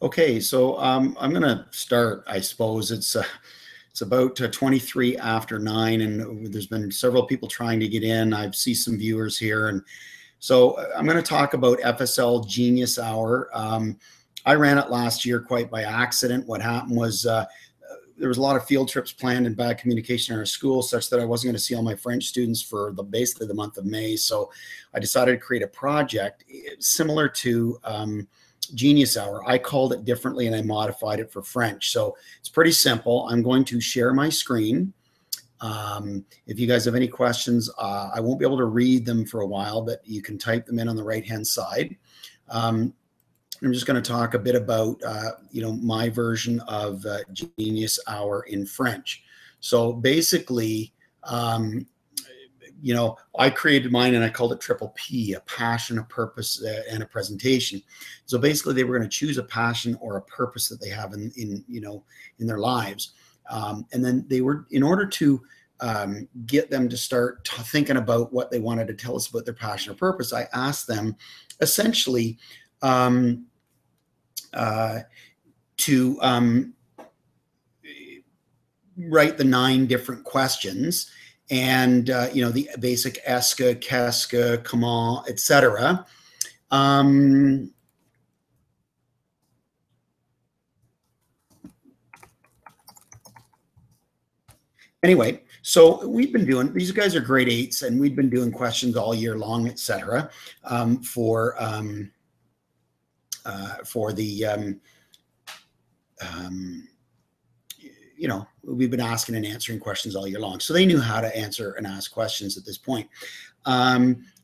Okay, so I'm going to start. I suppose it's about 23 after 9, and there's been several people trying to get in. I see some viewers here, and so I'm going to talk about FSL Genius Hour. I ran it last year quite by accident. What happened was there was a lot of field trips planned and bad communication in our school, such that I wasn't going to see all my French students for basically the month of May. So I decided to create a project similar to Genius Hour. I called it differently and I modified it for French. So it's pretty simple. I'm going to share my screen. If you guys have any questions, I won't be able to read them for a while, but you can type them in on the right-hand side. I'm just going to talk a bit about, my version of Genius Hour in French. So basically, I created mine and I called it Triple P, a passion, a purpose, and a presentation. So basically, they were going to choose a passion or a purpose that they have in their lives, and then they were, in order to get them to start thinking about what they wanted to tell us about their passion or purpose, I asked them essentially to write the 9 different questions, and the basic est-ce que, qu'est-ce que, comment, etc. Anyway, so we've been doing, these guys are grade 8s, and we've been doing questions all year long, etc. We've been asking and answering questions all year long. So they knew how to answer and ask questions at this point.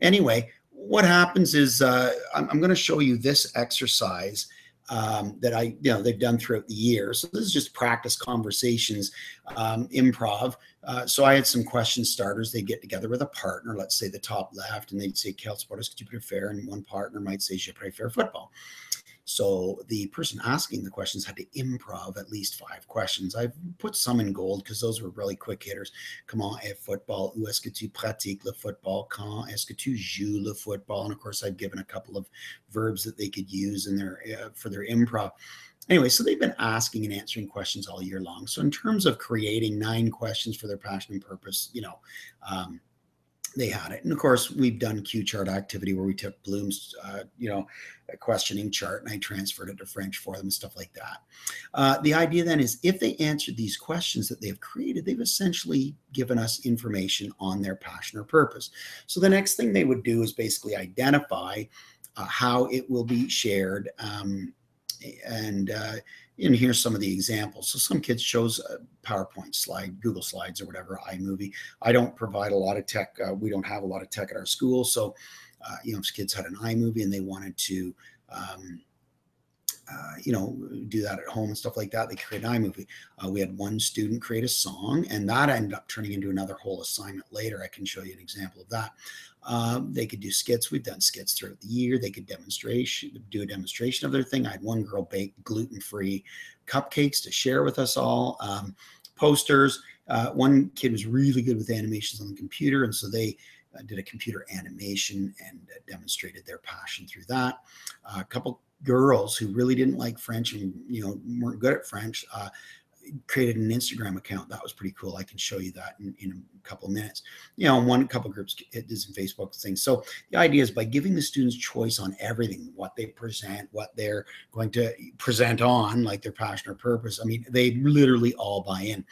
Anyway, what happens is I'm going to show you this exercise that they've done throughout the year. So this is just practice conversations, improv. So I had some question starters. They'd get together with a partner, let's say the top left, and they'd say, quel sport est-ce que tu préfères? And one partner might say, je préfère football. So the person asking the questions had to improv at least 5 questions. I've put some in gold because those were really quick hitters. Comment est football? Où est-ce que tu pratiques le football? Quand est-ce que tu joues le football? And of course, I've given a couple of verbs that they could use in for their improv. Anyway, so they've been asking and answering questions all year long. So in terms of creating 9 questions for their passion and purpose, they had it. And of course, we've done Q chart activity where we took Bloom's, a questioning chart, and I transferred it to French for them and stuff like that. The idea then is, if they answered these questions that they've created, they've essentially given us information on their passion or purpose. So the next thing they would do is basically identify how it will be shared, and here's some of the examples. So some kids chose a PowerPoint slide, Google Slides or whatever, iMovie. I don't provide a lot of tech. We don't have a lot of tech at our school. So, if kids had an iMovie and they wanted to, do that at home and stuff like that, they create an iMovie. We had one student create a song, and that ended up turning into another whole assignment later. I can show you an example of that. They could do skits. We've done skits throughout the year. They could do a demonstration of their thing. I had one girl bake gluten-free cupcakes to share with us all. Posters. One kid was really good with animations on the computer, and so they did a computer animation and demonstrated their passion through that. A couple girls who really didn't like French and weren't good at French created an Instagram account. That was pretty cool. I can show you that in a couple of minutes. One couple of groups did some Facebook things. So the idea is, by giving the students choice on everything, what they present, what they're going to present on, like their passion or purpose, I mean, they literally all buy in.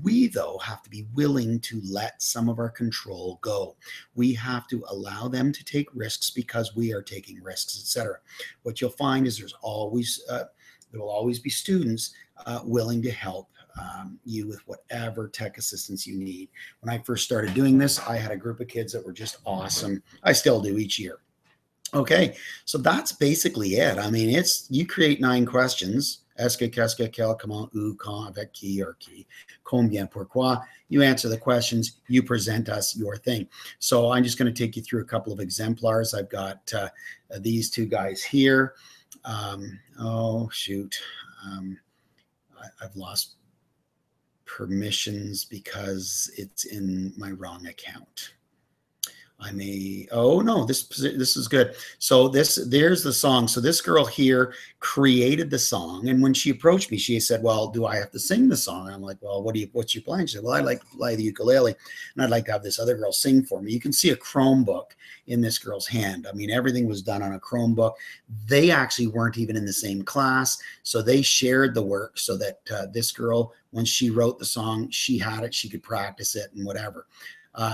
We, though, have to be willing to let some of our control go. We have to allow them to take risks because we are taking risks, etc. What you'll find is there will always be students willing to help you with whatever tech assistance you need. When I first started doing this, I had a group of kids that were just awesome. I still do each year. Okay, so that's basically it. I mean, you create 9 questions. Est-ce que, qu'est-ce que, quel, comment, où, quand, avec qui, or qui, combien, pourquoi. You answer the questions, you present us your thing. So I'm just going to take you through a couple of exemplars. I've got these 2 guys here. Oh, shoot. I've lost permissions because it's in my wrong account. I may, oh no, this is good. So there's the song. So this girl here created the song, and when she approached me, she said, "Well, do I have to sing the song?" And I'm like, "Well, what's your plan?" She said, "Well, I like to play the ukulele, and I'd like to have this other girl sing for me." You can see a Chromebook in this girl's hand. I mean, everything was done on a Chromebook. They actually weren't even in the same class, so they shared the work so that this girl, when she wrote the song, she had it, she could practice it and whatever.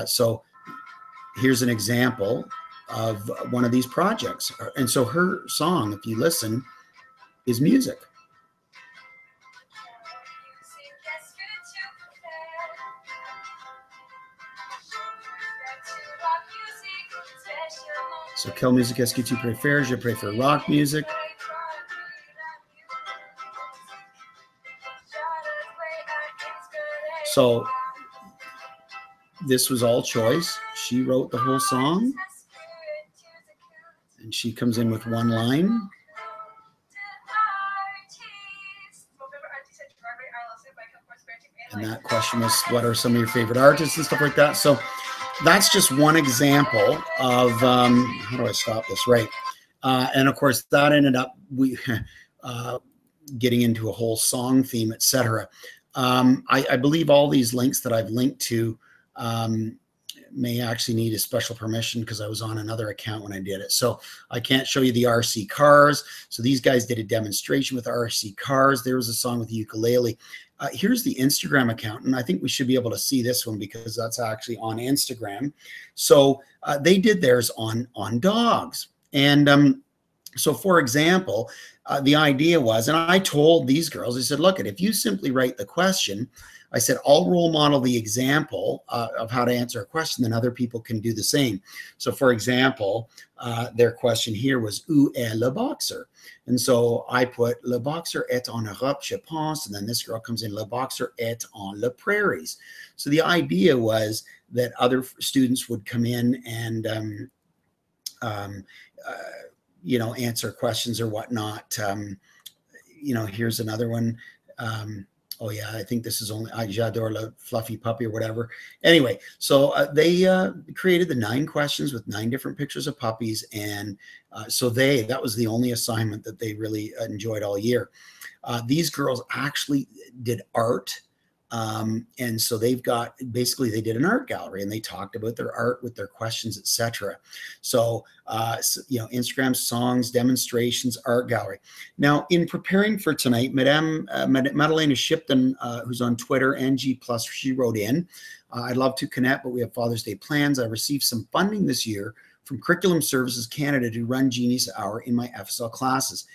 So here's an example of one of these projects. And so her song, if you listen, is music. So quelle musique est-ce que tu préfères? Je préfère rock music. So this was all choice. She wrote the whole song, and she comes in with one line. And that question was, what are some of your favorite artists and stuff like that? So that's just one example of, how do I stop this? Right. And of course, that ended up getting into a whole song theme, etc. I believe all these links that I've linked to may actually need a special permission because I was on another account when I did it. So I can't show you the RC cars. So these guys did a demonstration with RC cars. There was a song with the ukulele. Here's the Instagram account, and I think we should be able to see this one because that's actually on Instagram. So they did theirs on dogs. And so, for example, the idea was, and I told these girls, I said, look, if you simply write the question, I said, I'll role model the example of how to answer a question, then other people can do the same. So, for example, their question here was, où est le boxer? And so I put, le boxer est en Europe, je pense. And then this girl comes in, le boxer est en les prairies. So the idea was that other students would come in and, you know, answer questions or whatnot. You know, here's another one. Oh yeah, I think this is only j'adore le fluffy puppy or whatever. Anyway, so they created the 9 questions with 9 different pictures of puppies, and so that was the only assignment that they really enjoyed all year. These girls actually did art. And so they've got, basically they did an art gallery and they talked about their art with their questions, etc. So, you know, Instagram, songs, demonstrations, art gallery. Now, in preparing for tonight, Madalena Shipton, who's on Twitter, NG+, she wrote in, I'd love to connect, but we have Father's Day plans. I received some funding this year from Curriculum Services Canada to run Genius Hour in my FSL classes.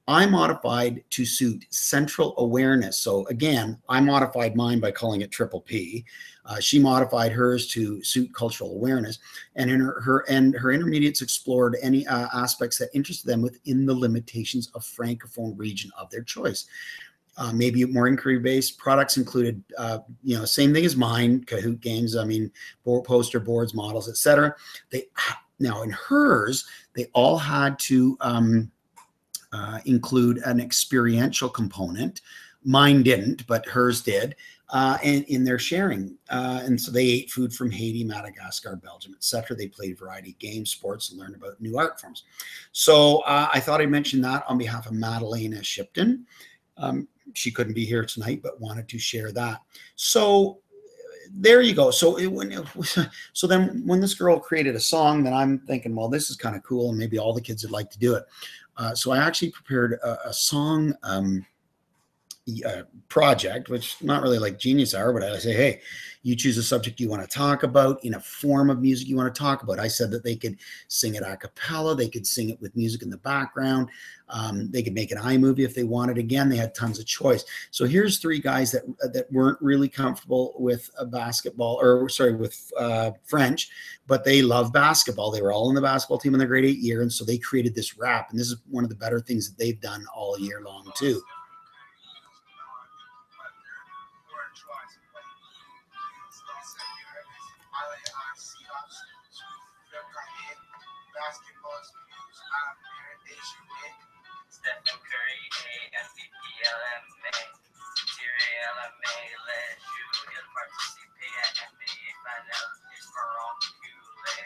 I modified to suit central awareness. So again, I modified mine by calling it triple P. She modified hers to suit cultural awareness, and in her intermediates explored any aspects that interested them within the limitations of Francophone region of their choice. Maybe more inquiry-based products included, you know, same thing as mine, Kahoot games. I mean, poster boards, models, etc. Now in hers, they all had to include an experiential component. Mine didn't, but hers did, and in their sharing. And so they ate food from Haiti, Madagascar, Belgium, etc. They played a variety of games, sports, and learned about new art forms. So I thought I'd mention that on behalf of Madalena Shipton. She couldn't be here tonight, but wanted to share that. So there you go. So so then when this girl created a song, then I'm thinking, well, this is kind of cool, and maybe all the kids would like to do it. So I actually prepared a song project, which not really like Genius Hour, but I say, hey, you choose a subject you want to talk about in a form of music you want to talk about. I said that they could sing it a cappella, they could sing it with music in the background, they could make an iMovie if they wanted. Again, they had tons of choice. So here's 3 guys that weren't really comfortable with basketball, or sorry, with French, but they love basketball. They were all in the basketball team in their grade 8 year, and so they created this rap, and this is one of the better things that they've done all year long too. Stephen Curry, AMVPLMA, Thierry LMA, les jeux, il participe à NBA Finals, et Ferrand Culé,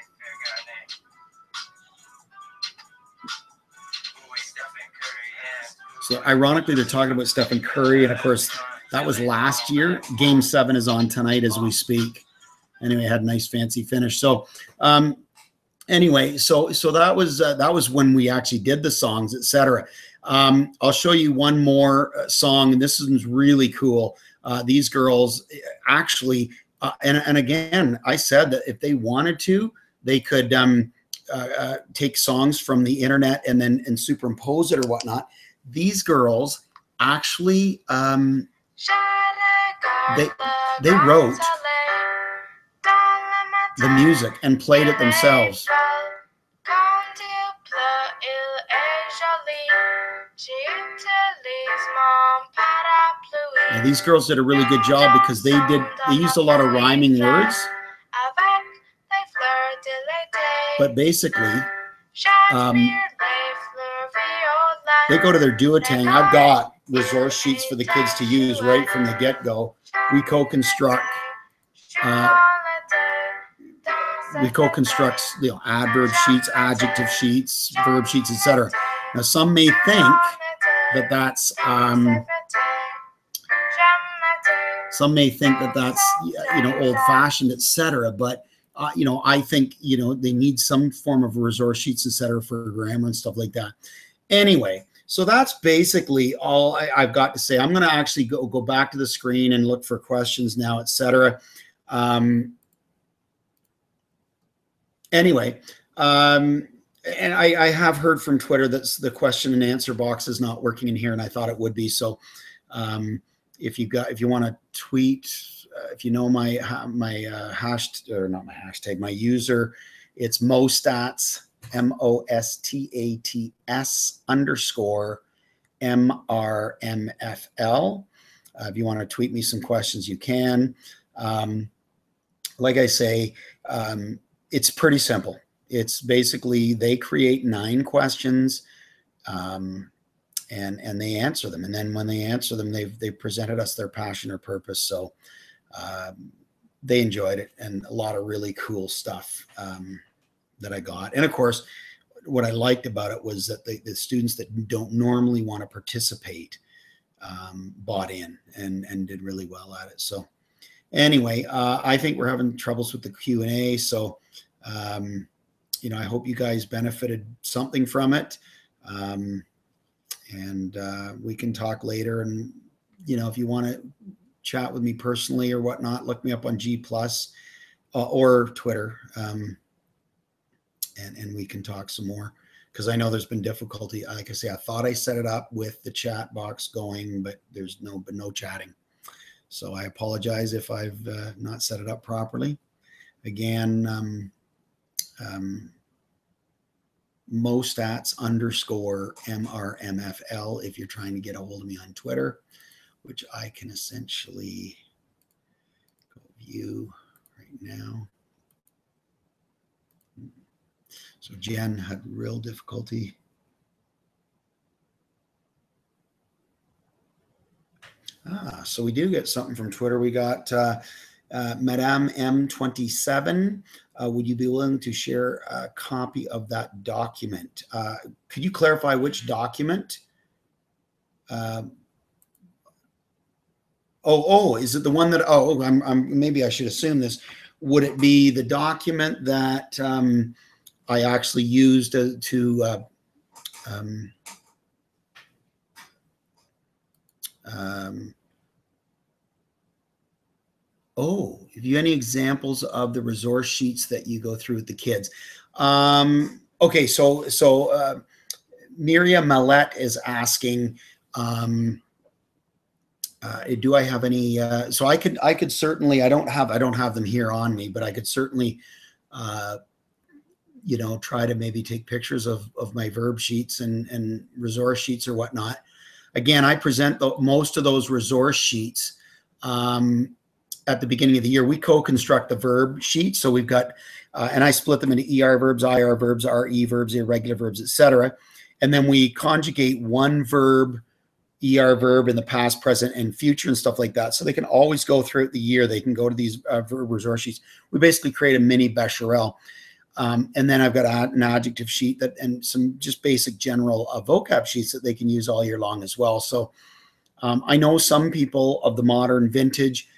So ironically, they're talking about Stephen Curry, and of course, that was last year. Game 7 is on tonight as we speak. Anyway, had a nice fancy finish. So anyway, so that was when we actually did the songs, etc. I'll show you one more song, and this is really cool. These girls actually, and again, I said that if they wanted to, they could take songs from the internet and superimpose it or whatnot. These girls actually they wrote the music and played it themselves. Now, these girls did a really good job because they used a lot of rhyming words, but basically they go to their duotang. I've got resource sheets for the kids to use right from the get-go. We co-construct adverb sheets, adjective sheets, verb sheets, etc. Now, some may think that that's old-fashioned, etc. But I think they need some form of resource sheets, etc., for grammar and stuff like that. Anyway, so that's basically all I've got to say. I'm going to actually go back to the screen and look for questions now, etc. Anyway, and I have heard from Twitter that the question and answer box is not working in here, and I thought it would be. So if you want to tweet, if you know my my user, it's Mostats, MOSTATS_MRMFL. If you want to tweet me some questions, you can. Like I say, it's pretty simple. It's basically they create 9 questions, and they answer them. And then when they answer them, they've presented us their passion or purpose. So they enjoyed it, and a lot of really cool stuff that I got. And of course, what I liked about it was that the students that don't normally want to participate bought in and did really well at it. So anyway, I think we're having troubles with the Q&A. So I hope you guys benefited something from it. And we can talk later. And, if you want to chat with me personally or whatnot, look me up on G+ or Twitter. And we can talk some more, because I know there's been difficulty. Like I say, I thought I set it up with the chat box going, but there's no chatting. So I apologize if I've not set it up properly. Again, Mostats_MRMFL if you're trying to get a hold of me on Twitter, which I can essentially go view right now. So Jen had real difficulty. So we do get something from Twitter. We got Madame M27. Would you be willing to share a copy of that document? Could you clarify which document? Is it the one that? Maybe I should assume this. Would it be the document that I actually used if you have any examples of the resource sheets that you go through with the kids? Okay, so Miriam Malette is asking, do I have any? So I could certainly. I don't have them here on me, but I could certainly, try to maybe take pictures of my verb sheets and resource sheets or whatnot. Again, I present most of those resource sheets at the beginning of the year. We co-construct the verb sheet. So we've got, and I split them into ER verbs, IR verbs, RE verbs, irregular verbs, etc. And then we conjugate one verb, ER verb in the past, present, and future and stuff like that. So they can always go throughout the year. They can go to these verb resource sheets. We basically create a mini Bechamel. And then I've got an adjective sheet and some just basic general vocab sheets that they can use all year long as well. So I know some people of the modern vintage,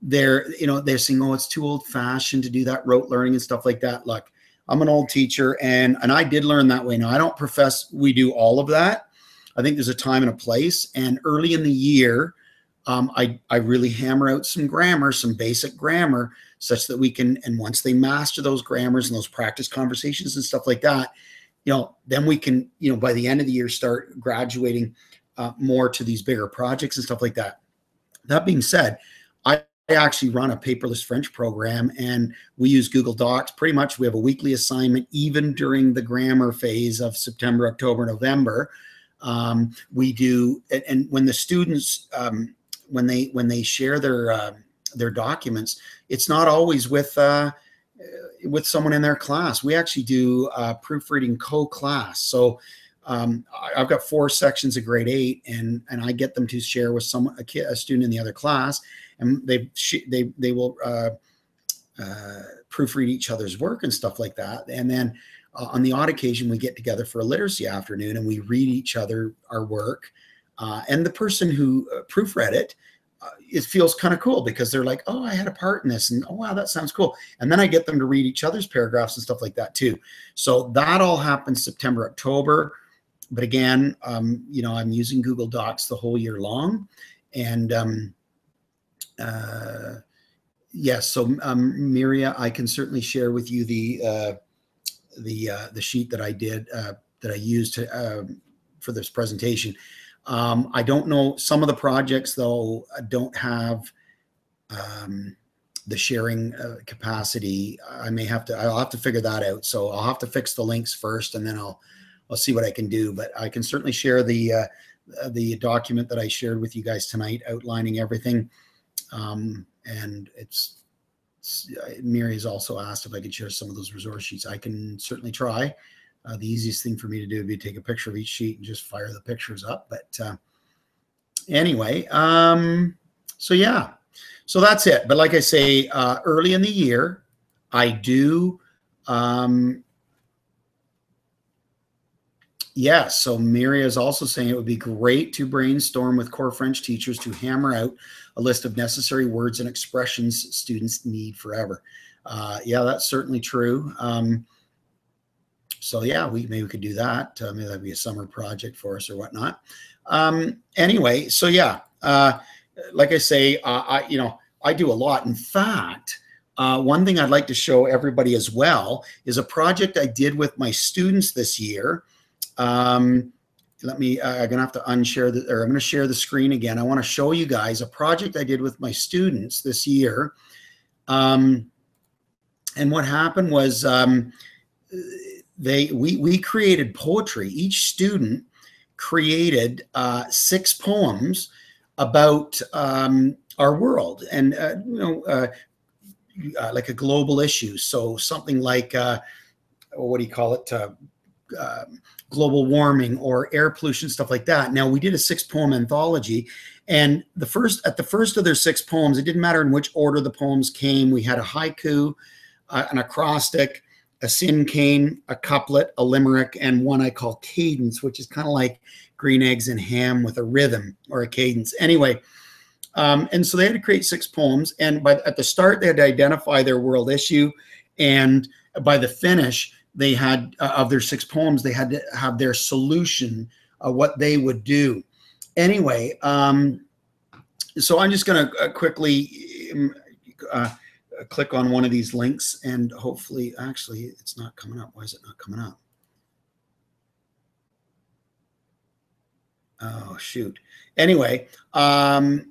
they're saying, oh, it's too old fashioned to do that rote learning and stuff like that. Look, I'm an old teacher and I did learn that way. Now, I don't profess we do all of that. I think there's a time and a place. And early in the year, I really hammer out some grammar, some basic grammar, such that we can, and once they master those grammars and those practice conversations and stuff like that, then we can, by the end of the year, start graduating more to these bigger projects and stuff like that. That being said, I actually run a paperless French program and we use Google Docs. Pretty much we have a weekly assignment, even during the grammar phase of September, October, November. We do, and when the students, when they share their documents, it's not always with someone in their class. We actually do proofreading co-class. So I've got 4 sections of grade 8, and I get them to share with a student in the other class, and they will proofread each other's work and stuff like that. And then on the odd occasion, we get together for a literacy afternoon and we read each other our work. And the person who proofread it, it feels kind of cool because they're like, oh, I had a part in this, and oh, wow, that sounds cool. And then I get them to read each other's paragraphs and stuff like that too. So that all happens September, October. But again, I'm using Google Docs the whole year long. And yes, so Miria, I can certainly share with you the sheet that I did, that I used for this presentation. I don't know, some of the projects though don't have the sharing capacity. I'll have to figure that out. So I'll have to fix the links first, and then I'll see what I can do. But I can certainly share the document that I shared with you guys tonight, outlining everything. And Miri's also asked if I could share some of those resource sheets. I can certainly try. The easiest thing for me to do would be to take a picture of each sheet and just fire the pictures up. But anyway, so yeah, so that's it. But like I say, early in the year, I do, yeah, so Miria is also saying it would be great to brainstorm with core French teachers to hammer out a list of necessary words and expressions students need forever. Yeah, that's certainly true. So yeah, maybe we could do that. Maybe that'd be a summer project for us or whatnot. Anyway, so yeah, like I say, I do a lot. In fact, one thing I'd like to show everybody as well is a project I did with my students this year. I'm gonna have to unshare or I'm gonna share the screen again. I want to show you guys a project I did with my students this year. And what happened was, we created poetry. Each student created 6 poems about our world and like a global issue. So something like what do you call it? Global warming or air pollution, stuff like that. Now we did a 6-poem anthology, and at the first of their 6 poems, it didn't matter in which order the poems came. We had a haiku, an acrostic, a cinquain, a couplet, a limerick, and one I call cadence, which is kind of like green eggs and ham with a rhythm or a cadence. Anyway, and so they had to create 6 poems, and at the start they had to identify their world issue, and by the finish they had of their 6 poems, they had to have their solution, what they would do. Anyway, so I'm just going to quickly click on one of these links, and hopefully, actually, it's not coming up. Why is it not coming up? Oh, shoot. Anyway, when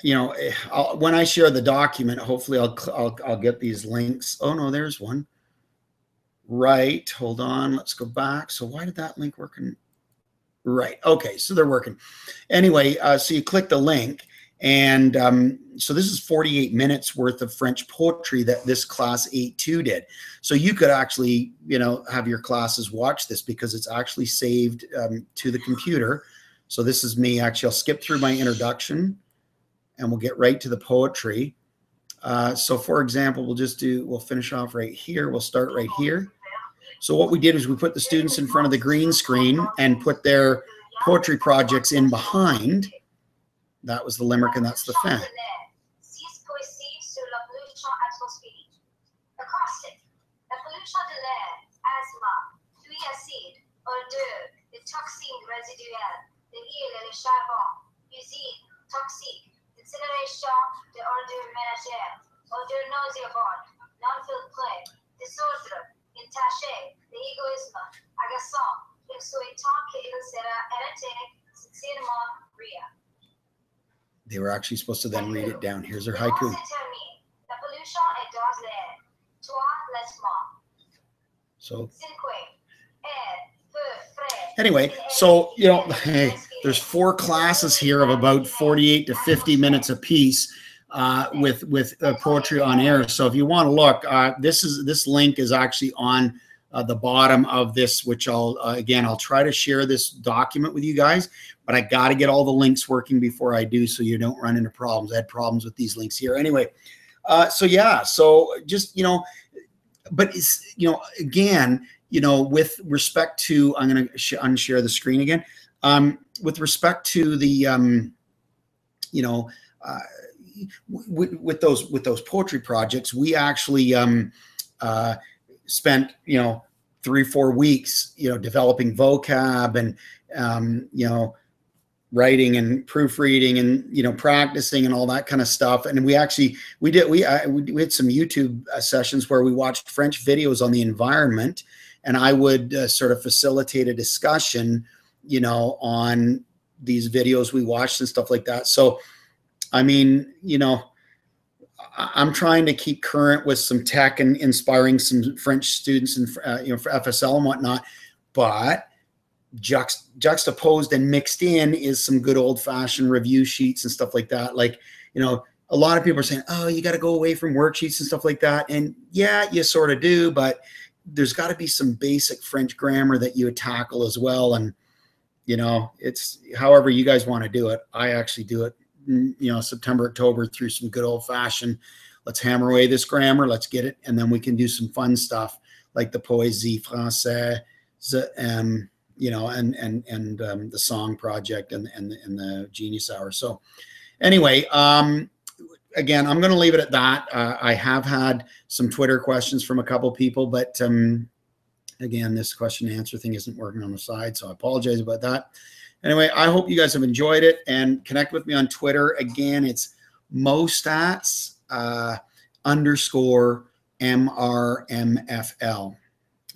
I share the document, hopefully I'll get these links. Oh no, there's one. Right, hold on, let's go back. So why did that link work? Right, okay, so they're working. Anyway, so you click the link, and so this is 48 minutes worth of French poetry that this class 8-2 did. So you could actually, have your classes watch this because it's actually saved to the computer. So this is me. Actually, I'll skip through my introduction and we'll get right to the poetry. So for example, we'll finish off right here. We'll start right here. So what we did is we put the students in front of the green screen and put their poetry projects in behind. That was the limerick and that's the fan. Acrostic. La pollution de l'air, asthma, pluie acide, odeur, les toxines résiduelles, de l'huile et le charbon, usine, toxique, incinération de ordures ménagères, odeur nauséabonde, non-filtrée, désordre, entaché, l'égoïsme, agaçant, il souhaitant qu'il sera arrêté, sincèrement, ria. They were actually supposed to then read it down. Here's their haiku. La pollution est dans l'air. So anyway, so hey, there's 4 classes here of about 48 to 50 minutes apiece with poetry on air. So if you want to look, this link is actually on the bottom of this, which I'll try to share this document with you guys, but I got to get all the links working before I do, so you don't run into problems. I had problems with these links here anyway. So yeah, so just, but it's, again, with respect to, I'm going to unshare the screen again. With respect to the, with those poetry projects, we actually spent, 3-4 weeks, developing vocab and, writing and proofreading and practicing and all that kind of stuff. And we had some YouTube sessions where we watched French videos on the environment, and I would sort of facilitate a discussion on these videos we watched and stuff like that. So I mean, I'm trying to keep current with some tech and inspiring some French students and for FSL and whatnot, but juxtaposed and mixed in is some good old-fashioned review sheets and stuff like that. Like, a lot of people are saying, oh, you got to go away from worksheets and stuff like that. And yeah, you sort of do, but there's got to be some basic French grammar that you would tackle as well. And, it's however you guys want to do it. I actually do it, September, October through some good old-fashioned, let's hammer away this grammar, let's get it. And then we can do some fun stuff like the Poésie Française, and the Song Project and the Genius Hour. So anyway, again, I'm going to leave it at that. I have had some Twitter questions from a couple people, but again, this question and answer thing isn't working on the side, so I apologize about that. Anyway, I hope you guys have enjoyed it, and connect with me on Twitter. Again, it's Mostats _MRMFL.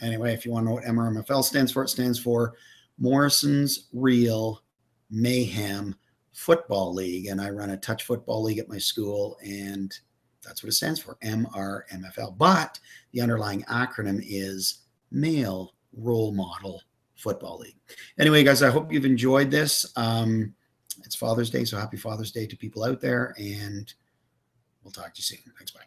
Anyway, if you want to know what MRMFL stands for, it stands for Morrison's Real Mayhem Football League. And I run a touch football league at my school, and that's what it stands for, MRMFL. But the underlying acronym is Male Role Model Football League. Anyway, guys, I hope you've enjoyed this. It's Father's Day, so happy Father's Day to people out there, and we'll talk to you soon. Thanks, bye.